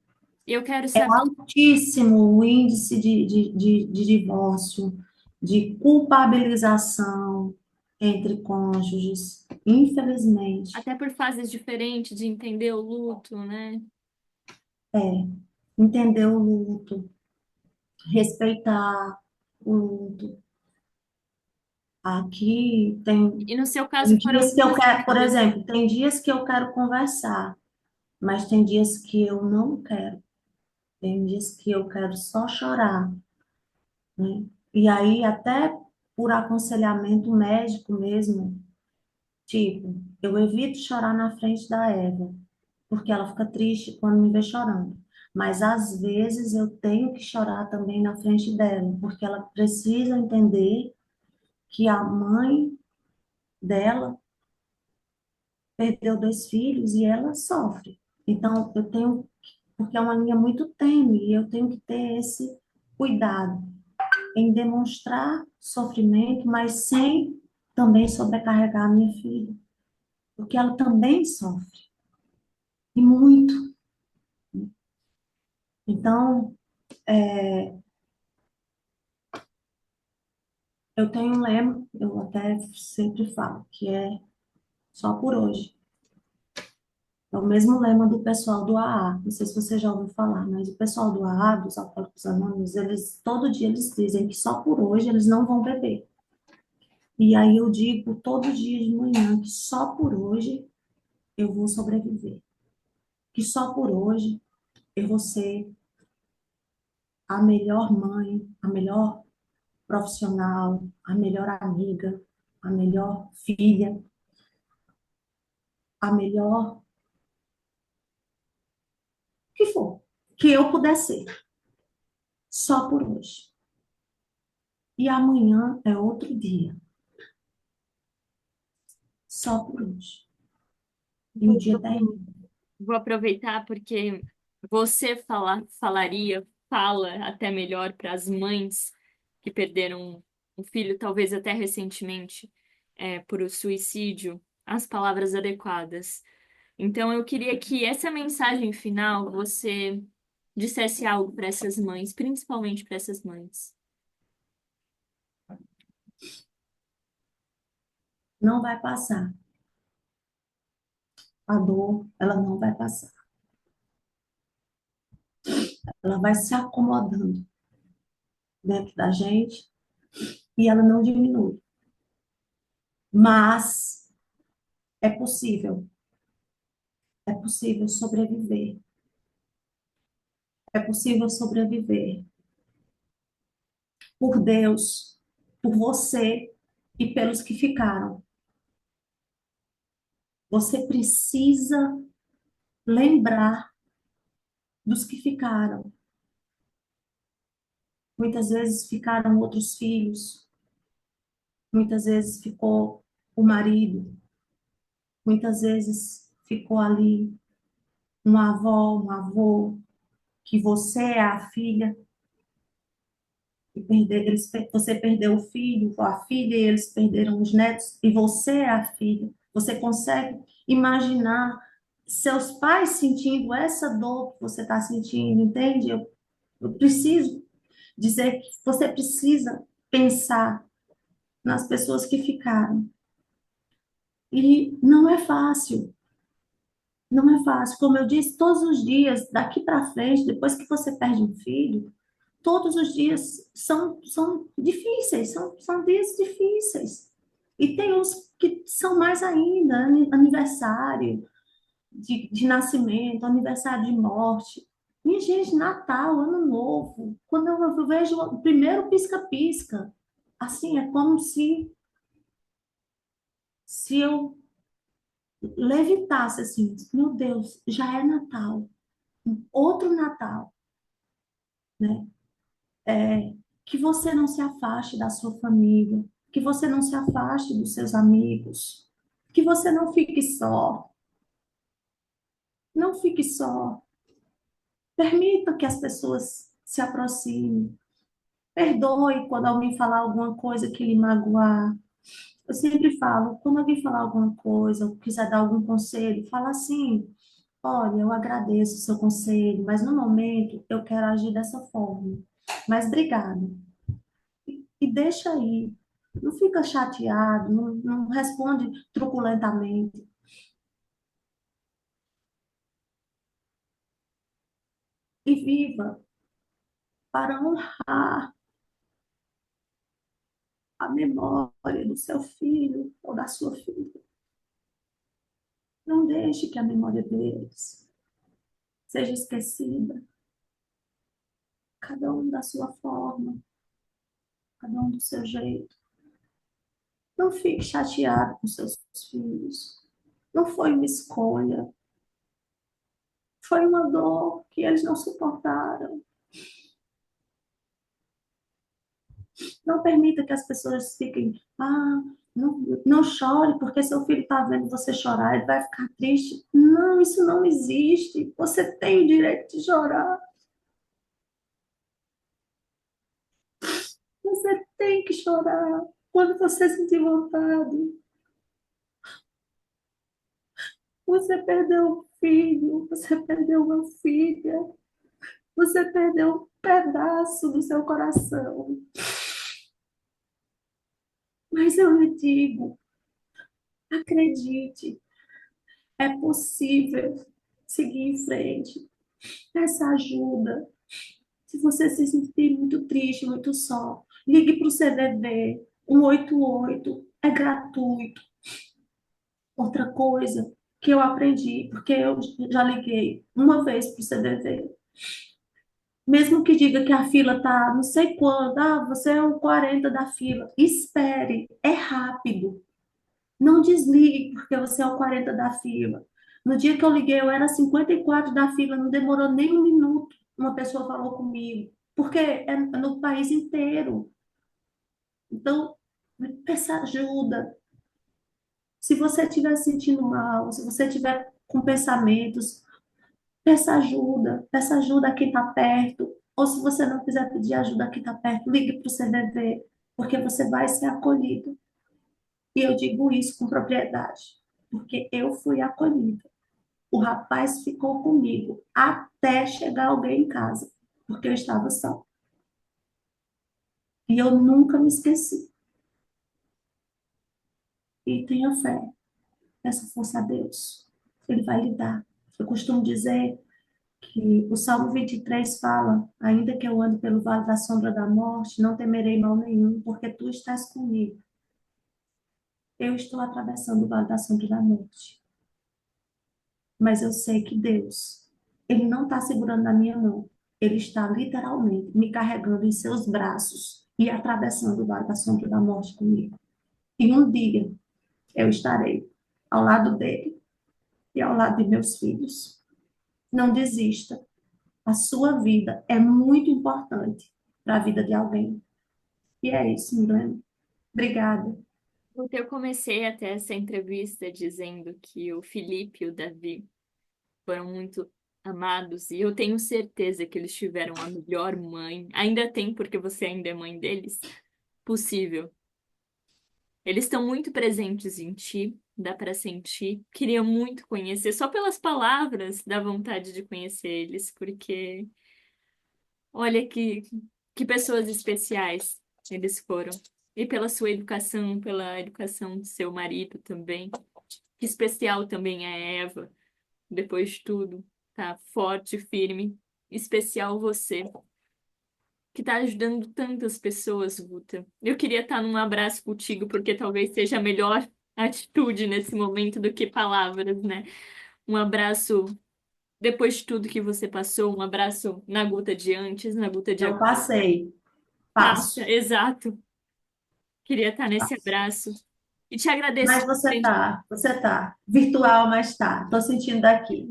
E eu quero é saber, altíssimo o índice de divórcio, de culpabilização entre cônjuges, infelizmente. até por fases diferentes de entender o luto, né? É, entender o luto, respeitar o luto. Aqui E no seu tem caso foram dias que eu duas quero, por perdas. exemplo, tem dias que eu quero conversar, mas tem dias que eu não quero. Tem dias que eu quero só chorar, né? E aí, até por aconselhamento médico mesmo, tipo, eu evito chorar na frente da Eva, porque ela fica triste quando me vê chorando. Mas às vezes eu tenho que chorar também na frente dela, porque ela precisa entender que a mãe dela perdeu 2 filhos e ela sofre. Então, eu tenho, porque é uma linha muito tênue, e eu tenho que ter esse cuidado em demonstrar sofrimento, mas sem também sobrecarregar a minha filha, porque ela também sofre, e muito. Então, eu tenho um lema, eu até sempre falo, que é só por hoje. É o mesmo lema do pessoal do AA. Não sei se você já ouviu falar, mas o pessoal do AA, dos Alcoólicos Anônimos, eles todo dia eles dizem que só por hoje eles não vão beber. E aí eu digo todo dia de manhã que só por hoje eu vou sobreviver. Que só por hoje eu vou ser a melhor mãe, a melhor profissional, a melhor amiga, a melhor filha, a melhor que for, que eu puder ser. Só por hoje. E amanhã é outro dia. Só por hoje. E o Vou, dia termina. vou aproveitar porque você fala até melhor para as mães que perderam um filho, talvez até recentemente, por suicídio, as palavras adequadas. Então, eu queria que essa mensagem final você dissesse algo para essas mães, principalmente para essas mães. Não vai passar. A dor, ela não vai passar. Ela vai se acomodando dentro da gente e ela não diminui. Mas é possível sobreviver. É possível sobreviver por Deus, por você e pelos que ficaram. Você precisa lembrar dos que ficaram. Muitas vezes ficaram outros filhos, muitas vezes ficou o marido, muitas vezes ficou ali uma avó, um avô, que você é a filha você perdeu o filho ou a filha, e eles perderam os netos, e você é a filha. Você consegue imaginar seus pais sentindo essa dor que você está sentindo, entende? Eu preciso dizer que você precisa pensar nas pessoas que ficaram. E não é fácil, não é fácil. Como eu disse, todos os dias, daqui para frente, depois que você perde um filho, todos os dias são difíceis, são dias difíceis. E tem uns que são mais ainda, aniversário de nascimento, aniversário de morte. Minha gente, Natal, Ano Novo, quando eu vejo o primeiro pisca-pisca, assim, é como se eu levitasse, assim, meu Deus, já é Natal, outro Natal, né? Que você não se afaste da sua família, que você não se afaste dos seus amigos, que você não fique só, não fique só. Permita que as pessoas se aproximem. Perdoe quando alguém falar alguma coisa que lhe magoar. Eu sempre falo, quando alguém falar alguma coisa, ou quiser dar algum conselho, fala assim: olha, eu agradeço o seu conselho, mas no momento eu quero agir dessa forma. Mas obrigada. E deixa aí. Não fica chateado, não responde truculentamente. E viva para honrar a memória do seu filho ou da sua filha. Não deixe que a memória deles seja esquecida. Cada um da sua forma, cada um do seu jeito. Não fique chateado com seus filhos. Não foi uma escolha. Foi uma dor que eles não suportaram. Não permita que as pessoas fiquem, não chore, porque seu filho está vendo você chorar, ele vai ficar triste. Não, isso não existe. Você tem o direito de chorar. Você tem que chorar quando você sentir vontade. Você perdeu um filho, você perdeu uma filha, você perdeu um pedaço do seu coração. Mas eu lhe digo, acredite, é possível seguir em frente. Peça ajuda. Se você se sentir muito triste, muito só, ligue para o CVV 188, é gratuito. Outra coisa que eu aprendi, porque eu já liguei uma vez para o CVV, mesmo que diga que a fila está não sei quando, você é o 40 da fila, espere, é rápido. Não desligue porque você é o 40 da fila. No dia que eu liguei, eu era 54 da fila, não demorou nem um minuto. Uma pessoa falou comigo, porque é no país inteiro. Então, peça ajuda. Se você estiver se sentindo mal, se você estiver com pensamentos, peça ajuda a quem está perto. Ou se você não quiser pedir ajuda a quem está perto, ligue para o CVV, porque você vai ser acolhido. E eu digo isso com propriedade, porque eu fui acolhida. O rapaz ficou comigo até chegar alguém em casa, porque eu estava só. E eu nunca me esqueci. E tenha fé, peça força a Deus. Ele vai lhe dar. Eu costumo dizer que o Salmo 23 fala: ainda que eu ande pelo vale da sombra da morte, não temerei mal nenhum, porque tu estás comigo. Eu estou atravessando o vale da sombra da morte, mas eu sei que Deus, Ele não está segurando na minha mão. Ele está literalmente me carregando em seus braços e atravessando o vale da sombra da morte comigo. E um dia eu estarei ao lado dele e ao lado de meus filhos. Não desista. A sua vida é muito importante para a vida de alguém. E é isso, Milena. Obrigada. Eu comecei até essa entrevista dizendo que o Felipe e o Davi foram muito amados, e eu tenho certeza que eles tiveram a melhor mãe, ainda tem, porque você ainda é mãe deles, possível. Eles estão muito presentes em ti, dá para sentir. Queria muito conhecer, só pelas palavras dá vontade de conhecer eles, porque olha que pessoas especiais eles foram. E pela sua educação, pela educação do seu marido também. Que especial também é a Eva, depois de tudo, tá forte, firme. Especial você, que tá ajudando tantas pessoas, Guta. Eu queria estar num abraço contigo, porque talvez seja a melhor atitude nesse momento do que palavras, né? Um abraço depois de tudo que você passou, um abraço na Guta de antes, na Guta de Eu agora. passei, Passa, passo, exato. Queria estar nesse passo. abraço. E te agradeço. Mas você tá. Virtual, mas tá. Tô sentindo daqui.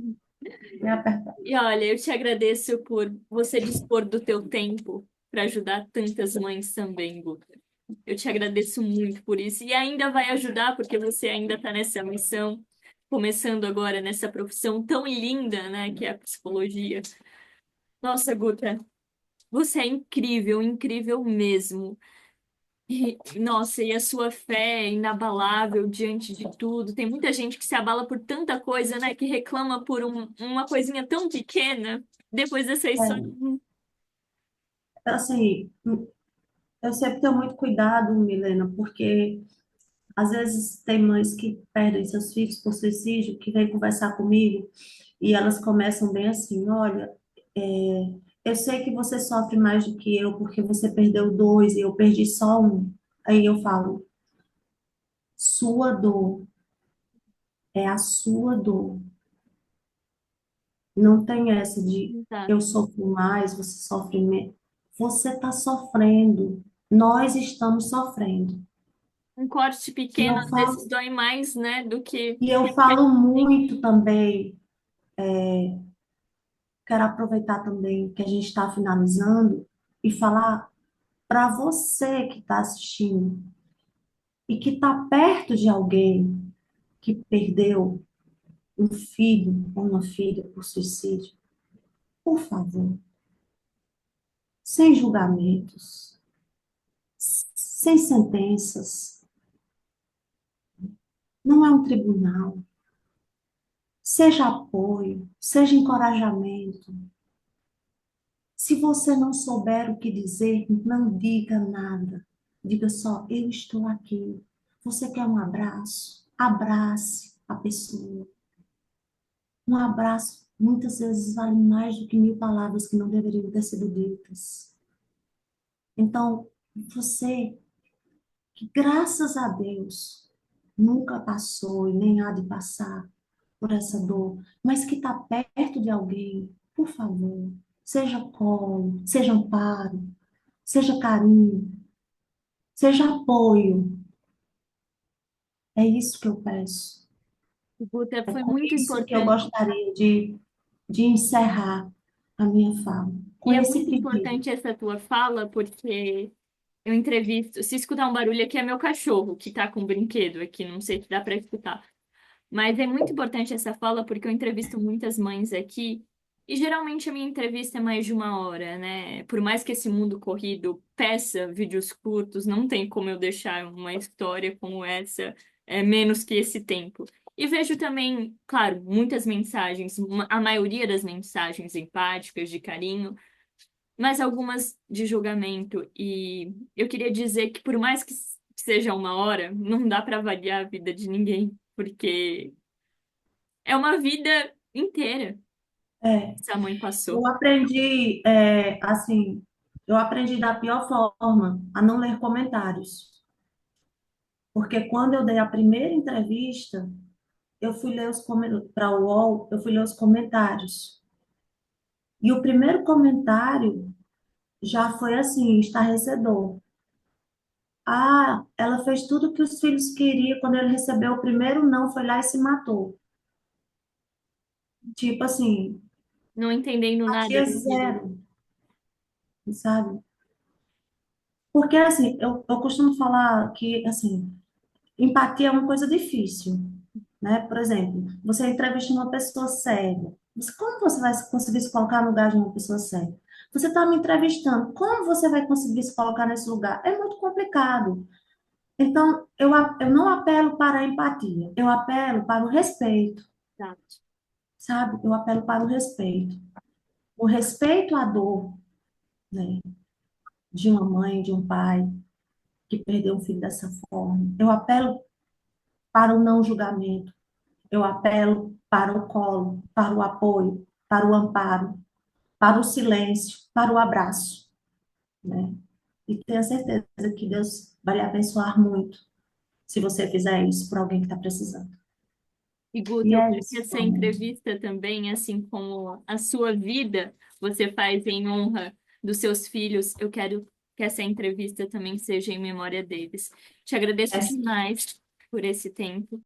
Me apertar. E olha, eu te agradeço por você dispor do teu tempo para ajudar tantas mães também, Guta. Eu te agradeço muito por isso. E ainda vai ajudar, porque você ainda está nessa missão, começando agora nessa profissão tão linda, né, que é a psicologia. Nossa, Guta, você é incrível, incrível mesmo. E, nossa, e a sua fé é inabalável diante de tudo. Tem muita gente que se abala por tanta coisa, né? Que reclama por uma coisinha tão pequena. Depois dessa história. É, assim, eu sempre tenho muito cuidado, Milena, porque às vezes tem mães que perdem seus filhos por suicídio, que vêm conversar comigo e elas começam bem assim, olha, eu sei que você sofre mais do que eu porque você perdeu dois e eu perdi só um. Aí eu falo, sua dor é a sua dor. Não tem essa de Tá. eu sofro mais, você sofre menos. Você está sofrendo. Nós estamos sofrendo. Um corte E pequeno eu às vezes falo, dói mais, né? Do que. e eu falo muito também, quero aproveitar também que a gente está finalizando e falar para você que está assistindo e que está perto de alguém que perdeu um filho ou uma filha por suicídio, por favor, sem julgamentos, sem sentenças, não é um tribunal. Seja apoio, seja encorajamento. Se você não souber o que dizer, não diga nada. Diga só, eu estou aqui. Você quer um abraço? Abrace a pessoa. Um abraço muitas vezes vale mais do que 1.000 palavras que não deveriam ter sido ditas. Então, você, que graças a Deus nunca passou e nem há de passar por essa dor, mas que está perto de alguém, por favor, seja colo, seja amparo, seja carinho, seja apoio. É isso que eu peço. Guta, É foi com muito isso que eu importante. gostaria de encerrar a minha fala, com E é esse muito pedido. importante essa tua fala, porque eu entrevisto. Se escutar um barulho aqui, é meu cachorro que tá com um brinquedo aqui, não sei se dá para escutar. Mas é muito importante essa fala porque eu entrevisto muitas mães aqui e geralmente a minha entrevista é mais de 1 hora, né? Por mais que esse mundo corrido peça vídeos curtos, não tem como eu deixar uma história como essa menos que esse tempo. E vejo também, claro, muitas mensagens, a maioria das mensagens empáticas, de carinho, mas algumas de julgamento. E eu queria dizer que por mais que seja 1 hora, não dá para avaliar a vida de ninguém, porque é uma vida inteira É, que essa mãe passou. eu aprendi, assim, eu aprendi da pior forma a não ler comentários. Porque quando eu dei a primeira entrevista, eu fui ler para o UOL, eu fui ler os comentários. E o primeiro comentário já foi assim, estarrecedor. Ah, ela fez tudo o que os filhos queriam. Quando ele recebeu o primeiro não, foi lá e se matou. Tipo assim, Não entendendo nada empatia da vida. zero, sabe? Porque assim, eu costumo falar que assim, empatia é uma coisa difícil, né? Por exemplo, você entrevista uma pessoa cega. Mas como você vai conseguir se colocar no lugar de uma pessoa cega? Você está me entrevistando, como você vai conseguir se colocar nesse lugar? É muito complicado. Então, eu não apelo para a empatia, eu apelo para o respeito, Exato. sabe? Eu apelo para o respeito. O respeito à dor, né, de uma mãe, de um pai que perdeu um filho dessa forma. Eu apelo para o não julgamento. Eu apelo para o colo, para o apoio, para o amparo, para o silêncio, para o abraço, né? E tenha certeza que Deus vai lhe abençoar muito se você fizer isso por alguém que está precisando. E Guta, E eu é quero que isso, essa amor. entrevista também, assim como a sua vida, você faz em honra dos seus filhos. Eu quero que essa entrevista também seja em memória deles. Te agradeço É demais por esse tempo.